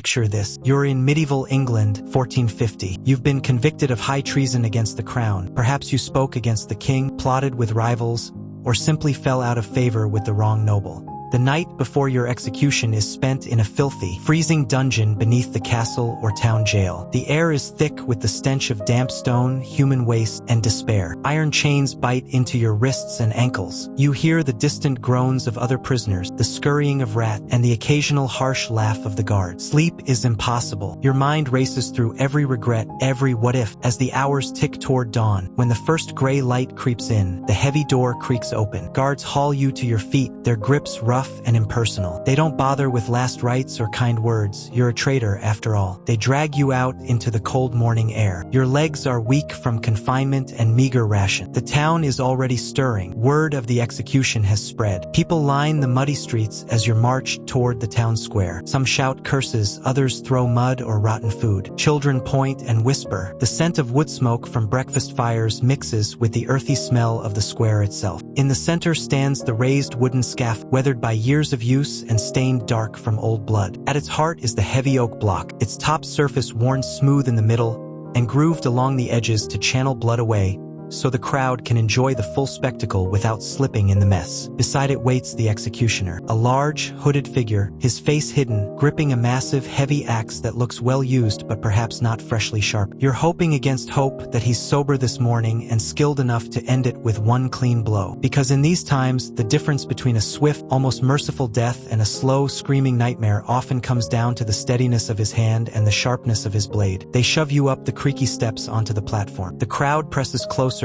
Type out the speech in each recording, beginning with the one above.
Picture this. You're in medieval England, 1450. You've been convicted of high treason against the crown. Perhaps you spoke against the king, plotted with rivals, or simply fell out of favor with the wrong noble. The night before your execution is spent in a filthy, freezing dungeon beneath the castle or town jail. The air is thick with the stench of damp stone, human waste, and despair. Iron chains bite into your wrists and ankles. You hear the distant groans of other prisoners, the scurrying of rats, and the occasional harsh laugh of the guard. Sleep is impossible. Your mind races through every regret, every what if, as the hours tick toward dawn. When the first gray light creeps in, the heavy door creaks open. Guards haul you to your feet, their grips rough and impersonal. They don't bother with last rites or kind words. You're a traitor after all. They drag you out into the cold morning air. Your legs are weak from confinement and meager ration. The town is already stirring. Word of the execution has spread. People line the muddy streets as you're marched toward the town square. Some shout curses, others throw mud or rotten food. Children point and whisper. The scent of wood smoke from breakfast fires mixes with the earthy smell of the square itself. In the center stands the raised wooden scaffold, weathered by years of use and stained dark from old blood. At its heart is the heavy oak block, its top surface worn smooth in the middle and grooved along the edges to channel blood away, so the crowd can enjoy the full spectacle without slipping in the mess. Beside it waits the executioner, a large, hooded figure, his face hidden, gripping a massive, heavy axe that looks well used but perhaps not freshly sharp. You're hoping against hope that he's sober this morning and skilled enough to end it with one clean blow. Because in these times, the difference between a swift, almost merciful death and a slow, screaming nightmare often comes down to the steadiness of his hand and the sharpness of his blade. They shove you up the creaky steps onto the platform. The crowd presses closer,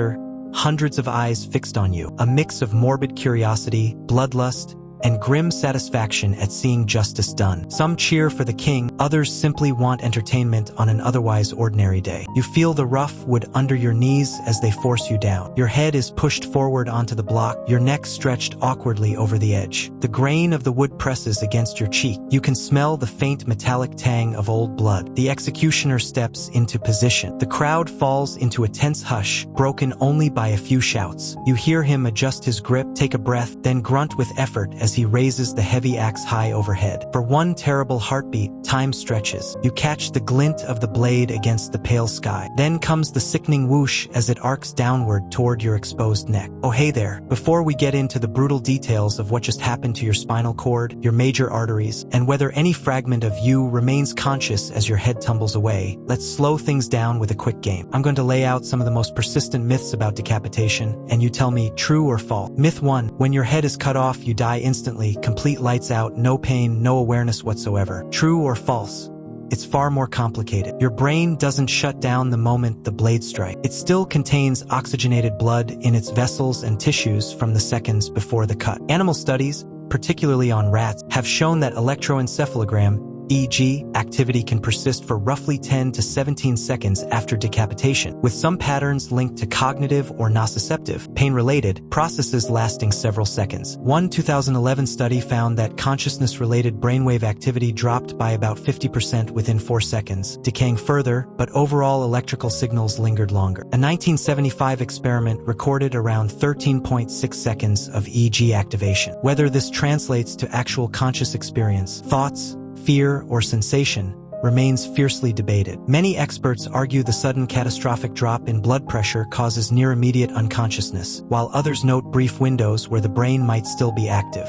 hundreds of eyes fixed on you, a mix of morbid curiosity, bloodlust, and grim satisfaction at seeing justice done. Some cheer for the king, others simply want entertainment on an otherwise ordinary day. You feel the rough wood under your knees as they force you down. Your head is pushed forward onto the block, your neck stretched awkwardly over the edge. The grain of the wood presses against your cheek. You can smell the faint metallic tang of old blood. The executioner steps into position. The crowd falls into a tense hush, broken only by a few shouts. You hear him adjust his grip, take a breath, then grunt with effort as he raises the heavy axe high overhead. For one terrible heartbeat, time stretches. You catch the glint of the blade against the pale sky. Then comes the sickening whoosh as it arcs downward toward your exposed neck. Oh hey there. Before we get into the brutal details of what just happened to your spinal cord, your major arteries, and whether any fragment of you remains conscious as your head tumbles away, let's slow things down with a quick game. I'm going to lay out some of the most persistent myths about decapitation, and you tell me true or false. Myth 1. When your head is cut off, you die instantly, complete lights out, no pain, no awareness whatsoever. True or false? It's far more complicated. Your brain doesn't shut down the moment the blade strikes. It still contains oxygenated blood in its vessels and tissues from the seconds before the cut. Animal studies, particularly on rats, have shown that electroencephalogram, EEG, activity can persist for roughly 10 to 17 seconds after decapitation, with some patterns linked to cognitive or nociceptive, pain-related, processes lasting several seconds. One 2011 study found that consciousness-related brainwave activity dropped by about 50% within 4 seconds, decaying further, but overall electrical signals lingered longer. A 1975 experiment recorded around 13.6 seconds of EEG activation. Whether this translates to actual conscious experience, thoughts, fear, or sensation remains fiercely debated. Many experts argue the sudden catastrophic drop in blood pressure causes near-immediate unconsciousness, while others note brief windows where the brain might still be active.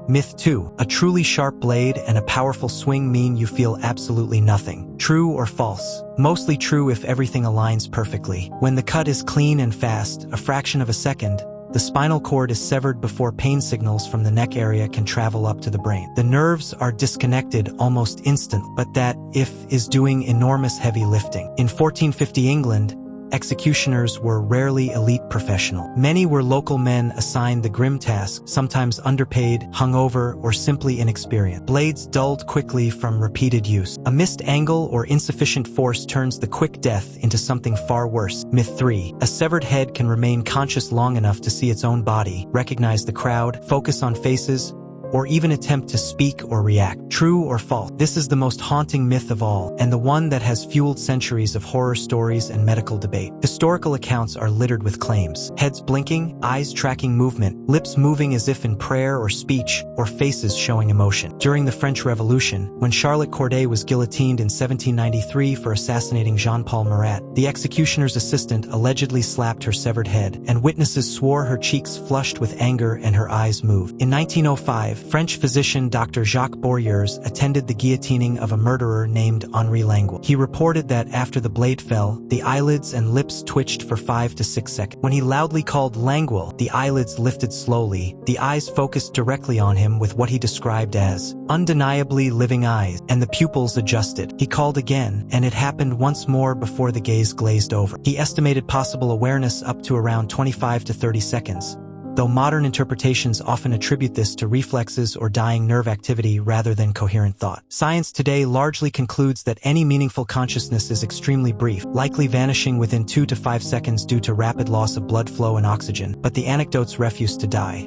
Myth 2. A truly sharp blade and a powerful swing mean you feel absolutely nothing. True or false? Mostly true if everything aligns perfectly. When the cut is clean and fast, a fraction of a second, the spinal cord is severed before pain signals from the neck area can travel up to the brain. The nerves are disconnected almost instantly, but that, is doing enormous heavy lifting. In 1450 England, executioners were rarely elite professional. Many were local men assigned the grim task, sometimes underpaid, hungover, or simply inexperienced. Blades dulled quickly from repeated use. A missed angle or insufficient force turns the quick death into something far worse. Myth 3. A severed head can remain conscious long enough to see its own body, recognize the crowd, focus on faces, or even attempt to speak or react. True or false? This is the most haunting myth of all, and the one that has fueled centuries of horror stories and medical debate. Historical accounts are littered with claims. Heads blinking, eyes tracking movement, lips moving as if in prayer or speech, or faces showing emotion. During the French Revolution, when Charlotte Corday was guillotined in 1793 for assassinating Jean-Paul Marat, the executioner's assistant allegedly slapped her severed head, and witnesses swore her cheeks flushed with anger and her eyes moved. In 1905, French physician Dr. Jacques Bourriers attended the guillotining of a murderer named Henri Langlois. He reported that after the blade fell, the eyelids and lips twitched for 5 to 6 seconds. When he loudly called Langlois, the eyelids lifted slowly, the eyes focused directly on him with what he described as undeniably living eyes, and the pupils adjusted. He called again, and it happened once more before the gaze glazed over. He estimated possible awareness up to around 25 to 30 seconds, though modern interpretations often attribute this to reflexes or dying nerve activity rather than coherent thought. Science today largely concludes that any meaningful consciousness is extremely brief, likely vanishing within 2 to 5 seconds due to rapid loss of blood flow and oxygen, but the anecdotes refuse to die.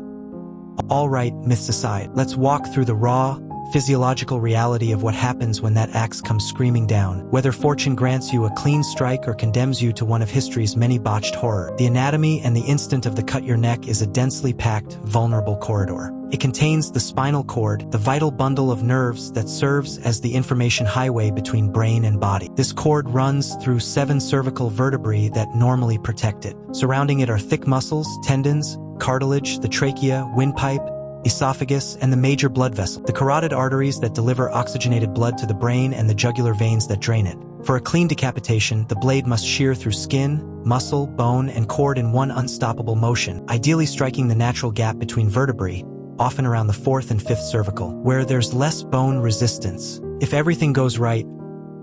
All right, myths aside, let's walk through the raw, physiological reality of what happens when that axe comes screaming down. Whether fortune grants you a clean strike or condemns you to one of history's many botched horror, the anatomy and the instant of the cut your neck is a densely packed, vulnerable corridor. It contains the spinal cord, the vital bundle of nerves that serves as the information highway between brain and body. This cord runs through 7 cervical vertebrae that normally protect it. Surrounding it are thick muscles, tendons, cartilage, the trachea, windpipe, esophagus, and the major blood vessel, the carotid arteries that deliver oxygenated blood to the brain, and the jugular veins that drain it. For a clean decapitation, the blade must shear through skin, muscle, bone, and cord in one unstoppable motion, ideally striking the natural gap between vertebrae, often around the 4th and 5th cervical, where there's less bone resistance. If everything goes right,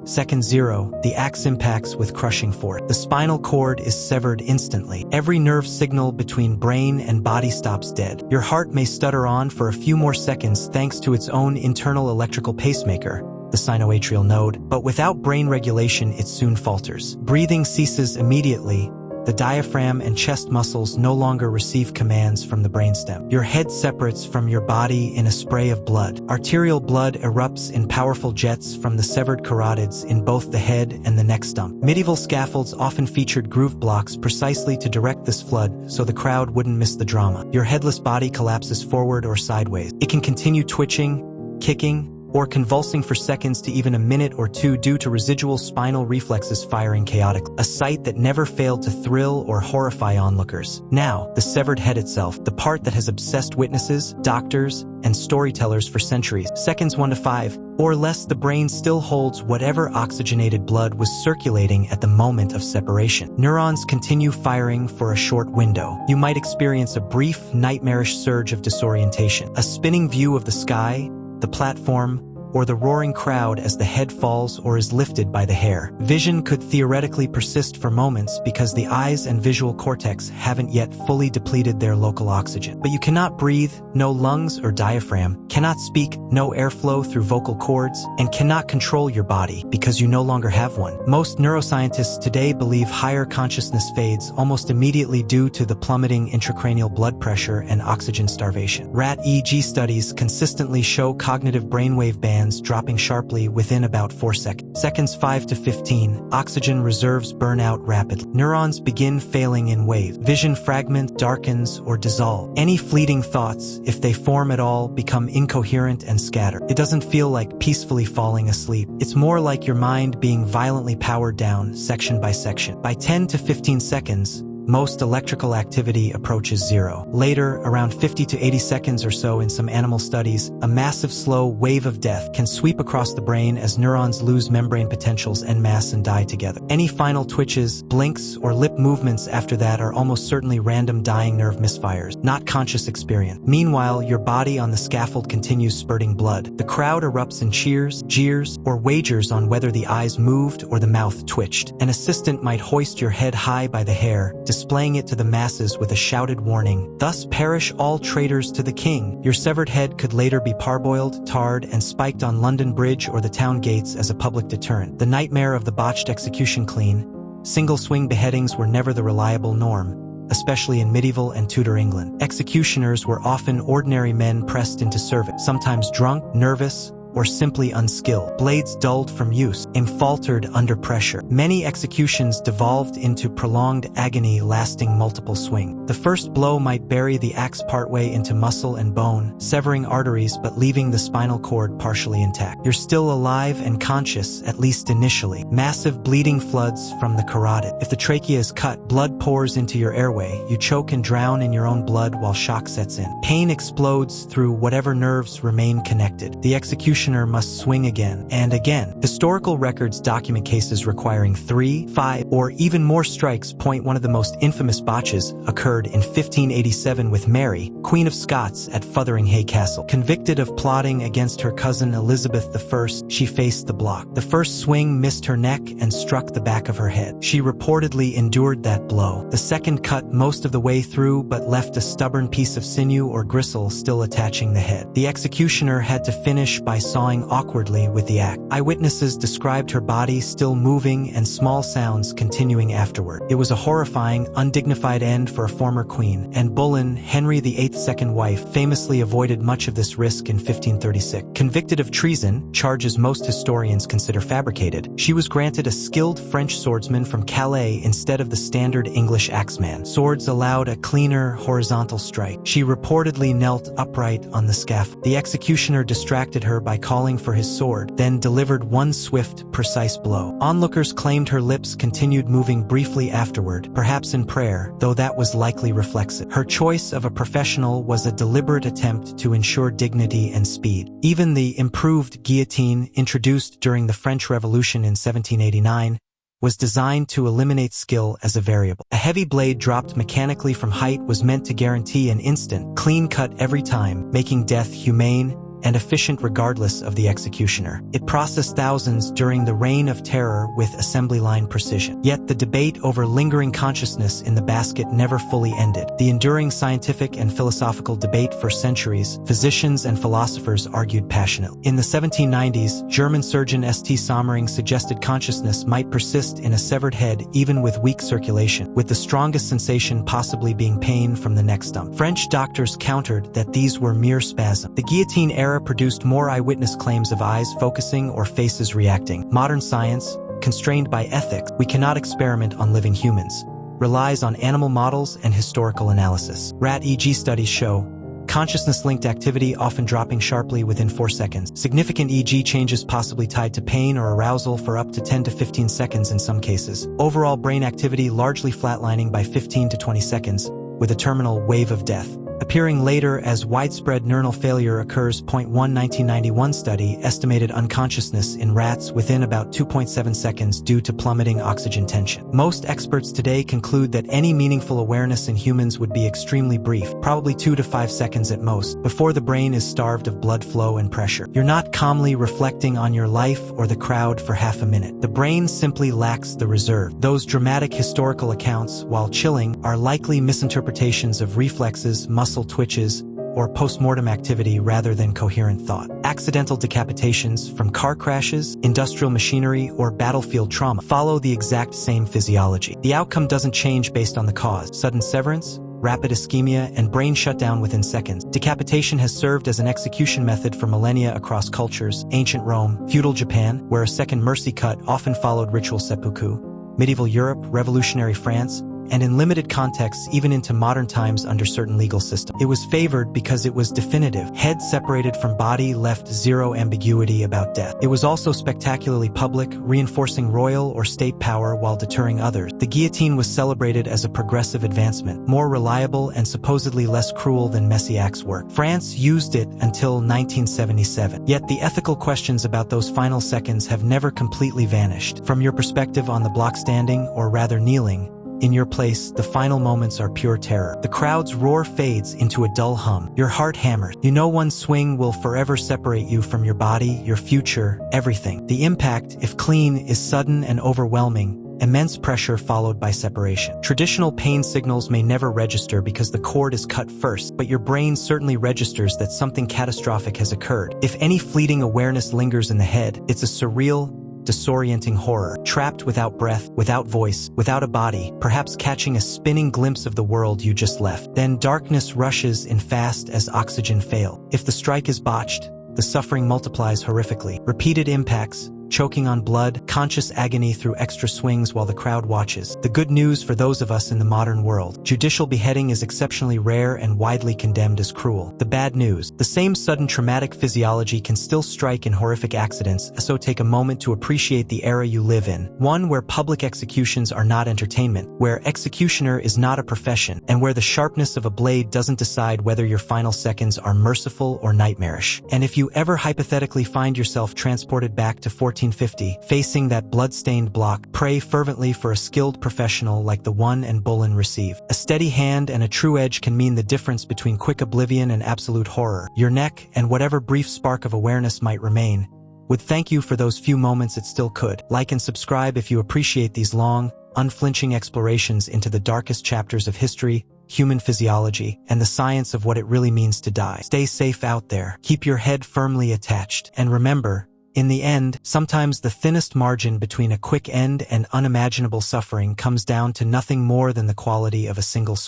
second 0, the axe impacts with crushing force. The spinal cord is severed instantly. Every nerve signal between brain and body stops dead. Your heart may stutter on for a few more seconds thanks to its own internal electrical pacemaker, the sinoatrial node, but without brain regulation it soon falters. Breathing ceases immediately. The diaphragm and chest muscles no longer receive commands from the brainstem. Your head separates from your body in a spray of blood. Arterial blood erupts in powerful jets from the severed carotids in both the head and the neck stump. Medieval scaffolds often featured groove blocks precisely to direct this flood so the crowd wouldn't miss the drama. Your headless body collapses forward or sideways. It can continue twitching, kicking, or convulsing for seconds to even a minute or two due to residual spinal reflexes firing chaotically, a sight that never failed to thrill or horrify onlookers. Now, the severed head itself, the part that has obsessed witnesses, doctors, and storytellers for centuries. Seconds 1 to 5, or less, the brain still holds whatever oxygenated blood was circulating at the moment of separation. Neurons continue firing for a short window. You might experience a brief, nightmarish surge of disorientation, a spinning view of the sky, the platform, or the roaring crowd as the head falls or is lifted by the hair. Vision could theoretically persist for moments because the eyes and visual cortex haven't yet fully depleted their local oxygen. But you cannot breathe, no lungs or diaphragm, cannot speak, no airflow through vocal cords, and cannot control your body because you no longer have one. Most neuroscientists today believe higher consciousness fades almost immediately due to the plummeting intracranial blood pressure and oxygen starvation. Rat EEG studies consistently show cognitive brainwave bands dropping sharply within about 4 seconds. Seconds 5 to 15, oxygen reserves burn out rapidly. Neurons begin failing in waves. Vision fragments, darkens, or dissolve. Any fleeting thoughts, if they form at all, become incoherent and scatter. It doesn't feel like peacefully falling asleep. It's more like your mind being violently powered down, section by section. By 10 to 15 seconds, most electrical activity approaches 0. Later, around 50 to 80 seconds or so in some animal studies, a massive slow wave of death can sweep across the brain as neurons lose membrane potentials en masse and die together. Any final twitches, blinks, or lip movements after that are almost certainly random dying nerve misfires, not conscious experience. Meanwhile, your body on the scaffold continues spurting blood. The crowd erupts in cheers, jeers, or wagers on whether the eyes moved or the mouth twitched. An assistant might hoist your head high by the hair, displaying it to the masses with a shouted warning, "Thus perish all traitors to the king." Your severed head could later be parboiled, tarred, and spiked on London Bridge or the town gates as a public deterrent. The nightmare of the botched execution clean, single-swing beheadings were never the reliable norm. especially in medieval and Tudor England. Executioners were often ordinary men pressed into service, sometimes drunk, nervous, or simply unskilled. Blades dulled from use, faltered under pressure. Many executions devolved into prolonged agony lasting multiple swings. The first blow might bury the axe partway into muscle and bone, severing arteries but leaving the spinal cord partially intact. You're still alive and conscious, at least initially. Massive bleeding floods from the carotid. If the trachea is cut, blood pours into your airway. You choke and drown in your own blood while shock sets in. Pain explodes through whatever nerves remain connected. The executioner must swing again and again. Historical records document cases requiring 3, 5, or even more strikes. One of the most infamous botches occurred in 1587 with Mary, Queen of Scots, at Fotheringhay Castle. Convicted of plotting against her cousin Elizabeth I, she faced the block. The first swing missed her neck and struck the back of her head. She reportedly endured that blow. The second cut most of the way through but left a stubborn piece of sinew or gristle still attaching the head. The executioner had to finish by sawing awkwardly with the axe. Eyewitnesses described her body still moving and small sounds continuing afterward. It was a horrifying, undignified end for a former queen, and Boleyn, Henry VIII's second wife, famously avoided much of this risk in 1536. Convicted of treason, charges most historians consider fabricated, she was granted a skilled French swordsman from Calais instead of the standard English axeman. Swords allowed a cleaner, horizontal strike. She reportedly knelt upright on the scaffold. The executioner distracted her by calling for his sword, then delivered one swift, precise blow. Onlookers claimed her lips continued moving briefly afterward, perhaps in prayer, though that was likely reflexive. Her choice of a professional was a deliberate attempt to ensure dignity and speed. Even the improved guillotine, introduced during the French Revolution in 1789, was designed to eliminate skill as a variable. A heavy blade dropped mechanically from height was meant to guarantee an instant, clean cut every time, making death humane and efficient regardless of the executioner. It processed thousands during the Reign of Terror with assembly line precision. Yet the debate over lingering consciousness in the basket never fully ended. The enduring scientific and philosophical debate for centuries, physicians and philosophers argued passionately. In the 1790s, German surgeon St. Sommering suggested consciousness might persist in a severed head even with weak circulation, with the strongest sensation possibly being pain from the neck stump. French doctors countered that these were mere spasms. The guillotine era produced more eyewitness claims of eyes focusing or faces reacting. Modern science, constrained by ethics, we cannot experiment on living humans, relies on animal models and historical analysis. Rat EEG studies show consciousness-linked activity often dropping sharply within 4 seconds. Significant EEG changes possibly tied to pain or arousal for up to 10 to 15 seconds in some cases. Overall brain activity largely flatlining by 15 to 20 seconds, with a terminal wave of death appearing later as widespread neuronal failure occurs. 1991 study estimated unconsciousness in rats within about 2.7 seconds due to plummeting oxygen tension. Most experts today conclude that any meaningful awareness in humans would be extremely brief, probably 2 to 5 seconds at most, before the brain is starved of blood flow and pressure. You're not calmly reflecting on your life or the crowd for half a minute. The brain simply lacks the reserve. Those dramatic historical accounts, while chilling, are likely misinterpretations of reflexes, muscle twitches, or post-mortem activity rather than coherent thought. Accidental decapitations from car crashes, industrial machinery, or battlefield trauma follow the exact same physiology. The outcome doesn't change based on the cause. Sudden severance, rapid ischemia, and brain shutdown within seconds. Decapitation has served as an execution method for millennia across cultures. Ancient Rome, feudal Japan, where a second mercy cut often followed ritual seppuku, medieval Europe, revolutionary France, and in limited contexts even into modern times under certain legal systems. It was favored because it was definitive. Head separated from body left zero ambiguity about death. It was also spectacularly public, reinforcing royal or state power while deterring others. The guillotine was celebrated as a progressive advancement, more reliable and supposedly less cruel than messy axe work. France used it until 1977. Yet the ethical questions about those final seconds have never completely vanished. From your perspective on the block standing, or rather kneeling, in your place, the final moments are pure terror. The crowd's roar fades into a dull hum. Your heart hammers. You know one swing will forever separate you from your body, your future, everything. The impact, if clean, is sudden and overwhelming. Immense pressure followed by separation. Traditional pain signals may never register because the cord is cut first, but your brain certainly registers that something catastrophic has occurred. If any fleeting awareness lingers in the head, it's a surreal, disorienting horror, trapped without breath, without voice, without a body, perhaps catching a spinning glimpse of the world you just left. Then darkness rushes in fast as oxygen fails. If the strike is botched, the suffering multiplies horrifically. Repeated impacts, choking on blood, conscious agony through extra swings while the crowd watches. The good news for those of us in the modern world: judicial beheading is exceptionally rare and widely condemned as cruel. The bad news: the same sudden traumatic physiology can still strike in horrific accidents, so take a moment to appreciate the era you live in. One where public executions are not entertainment, where executioner is not a profession, and where the sharpness of a blade doesn't decide whether your final seconds are merciful or nightmarish. And if you ever hypothetically find yourself transported back to 1450, facing that blood-stained block, pray fervently for a skilled professional like the one and Bullen receive. A steady hand and a true edge can mean the difference between quick oblivion and absolute horror. Your neck, and whatever brief spark of awareness might remain, would thank you for those few moments it still could. Like and subscribe if you appreciate these long, unflinching explorations into the darkest chapters of history, human physiology, and the science of what it really means to die. Stay safe out there. Keep your head firmly attached. And remember, in the end, sometimes the thinnest margin between a quick end and unimaginable suffering comes down to nothing more than the quality of a single swing.